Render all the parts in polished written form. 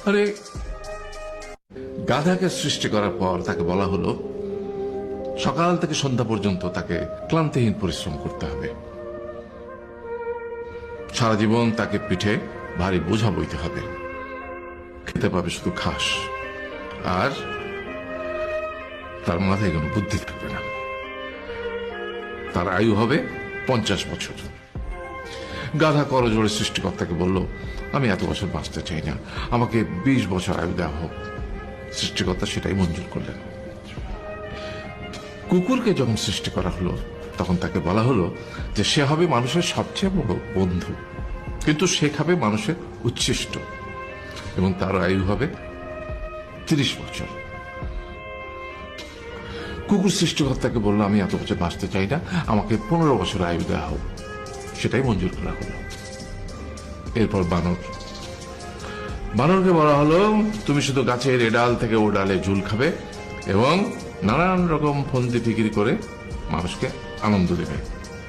আরে গাধাকে সৃষ্টি করার পর তাকে বলা হলো সকাল থেকে সন্ধ্যা পর্যন্ত তাকে ক্লান্তিহীন পরিশ্রম করতে হবে, সারা জীবন তাকে পিঠে ভারী বোঝা বইতে হবে, খেতে পাবে শুধু ঘাস, আর তার মাথায় কোনো বুদ্ধি থাকবে না। তার আয়ু হবে 50 বছর। গাধা করজোড়ে সৃষ্টিকর্তাকে বলল, আমি এত বছর বাঁচতে চাই না, আমাকে 20 বছর আয়ু দেওয়া হোক। সৃষ্টিকর্তা সেটাই মঞ্জুর করলেন। কুকুরকে যখন সৃষ্টি করা হলো তখন তাকে বলা হলো যে সে হবে মানুষের সবচেয়ে বড় বন্ধু, কিন্তু সে খাবে মানুষের উচ্ছিষ্ট, এবং তার আয়ু হবে 30 বছর। কুকুর সৃষ্টিকর্তাকে বললো, আমি এত বছর বাঁচতে চাই না, আমাকে 15 বছর আয়ু দেওয়া হোক। সেটাই মঞ্জুর করা হলো। এরপর বানরকে বলা হলো, তুমি শুধু গাছের এ ডাল থেকে ও ডালে ঝুল খাবে এবং নানান রকম ফন্দি ফিকির করে মানুষকে আনন্দ দেবে,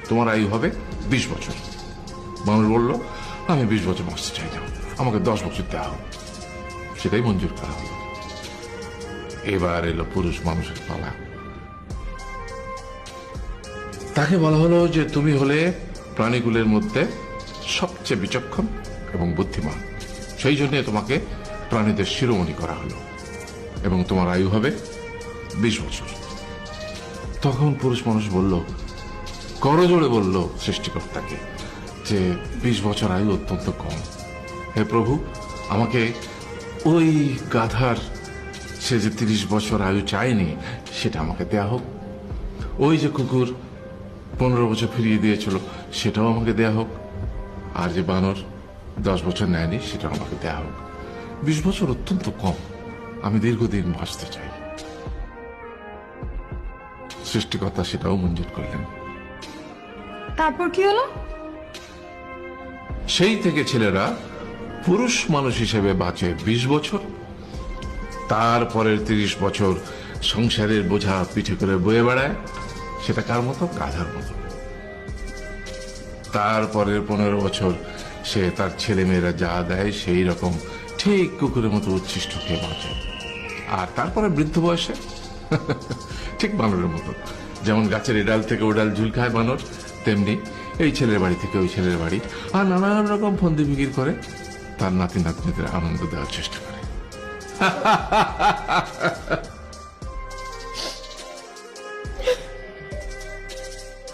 তোমার আয়ু হবে 20 বছর। বানর বলল, আমি 20 বছর বাঁচতে চাই না, আমাকে 10 বছর দেওয়া হোক। সেটাই মঞ্জুর করা হলো। এবার এলো পুরুষ মানুষের পালা। তাকে বলা হলো যে তুমি হলে প্রাণীগুলোর মধ্যে সবচেয়ে বিচক্ষণ এবং বুদ্ধিমান, সেই জন্য তোমাকে প্রাণীদের শিরোমণি করা হলো এবং তোমার আয়ু হবে 20 বছর। তখন পুরুষ মানুষ বলল, করজোড়ে বলল সৃষ্টিকর্তাকে যে 20 বছর আয়ু অত্যন্ত কম, হে প্রভু, আমাকে ওই গাধার সে যে 30 বছর আয়ু চায়নি সেটা আমাকে দেয়া হোক, ওই যে কুকুর 15 বছর ফিরিয়ে দিয়েছিল সেটাও আমাকে দেয়া হোক, আর যে বানর 10 বছর নেয়নি সেটাও আমাকে দেয়া হোক। 20 বছর অত্যন্ত কম, আমি দীর্ঘদিন বাঁচতে চাই। সৃষ্টিকর্তা সেটাও মঞ্জুর করলেন। তারপর কি হলো? সেই থেকে ছেলেরা পুরুষ মানুষ হিসেবে বাঁচে 20 বছর, তারপরের 30 বছর সংসারের বোঝা পিঠে করে বয়ে বেড়ায়, সেটা কার মতো? গাধার মতো। তারপরের 15 বছর সে তার ছেলে মেয়েরা যা দেয় সেই রকম ঠিক কুকুরের মতো উচ্ছিষ্ট খেয়ে বাঁচে। আর তারপরে বৃদ্ধ বয়সে ঠিক বানরের মতো, যেমন গাছের এডাল থেকে ওডাল ঝুল খায় বানর, তেমনি এই ছেলের বাড়ি থেকে ওই ছেলের বাড়ি, আর নানান রকম ফন্দি বিক্রি করে তার নাতি নাতনিদের আনন্দ দেওয়ার চেষ্টা করে।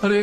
আরে